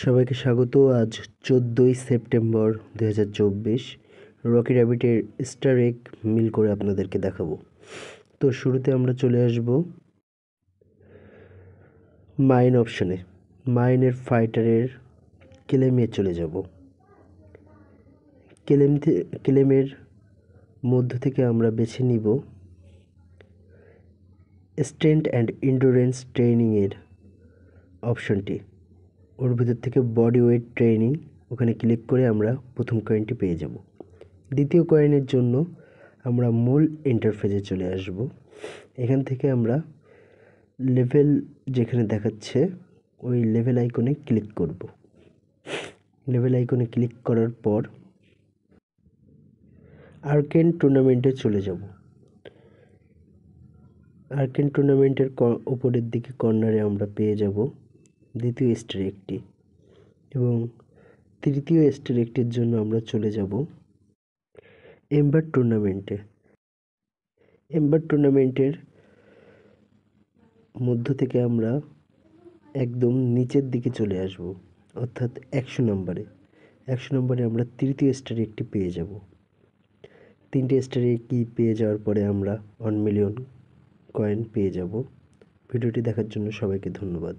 সবাইকে স্বাগত। আজ 14ই সেপ্টেম্বর 2024। রকি র্যাবিটের স্টার এগ মিল করে আপনাদেরকে দেখাবো। তো শুরুতে আমরা চলে আসব মাইন অপশানে। মাইনের ফাইটারের ক্লেমে চলে যাব। ক্লেমের মধ্য থেকে আমরা বেছে নিব স্ট্রেন্থ অ্যান্ড এন্ডুরেন্স ট্রেনিংয়ের অপশনটি। ওর ভিতর থেকে বডি ওয়েট ট্রেনিং, ওখানে ক্লিক করে আমরা প্রথম কয়েনটি পেয়ে যাব। দ্বিতীয় কয়েনের জন্য আমরা মূল ইন্টারফেসে চলে আসব। এখান থেকে আমরা লেভেল যেখানে দেখাচ্ছে ওই লেভেল আইকনে ক্লিক করব। লেভেল আইকনে ক্লিক করার পর আর্কেন টুর্নামেন্টে চলে যাব। আর্কেন টুর্নামেন্টের উপরের দিকে কর্নারে আমরা পেয়ে যাব দ্বিতীয় স্টার একটি, এবং তৃতীয় স্টার একটির জন্য আমরা চলে যাব এম্বার টুর্নামেন্টে। এম্বার টুর্নামেন্টের মধ্য থেকে আমরা একদম নিচের দিকে চলে আসব, অর্থাৎ 100 নম্বরে। 100 নম্বরে আমরা তৃতীয় স্টার একটি পেয়ে যাব। তিনটে স্টার একটি পেয়ে যাওয়ার পরে আমরা 1 মিলিয়ন কয়েন পেয়ে যাব। ভিডিওটি দেখার জন্য সবাইকে ধন্যবাদ।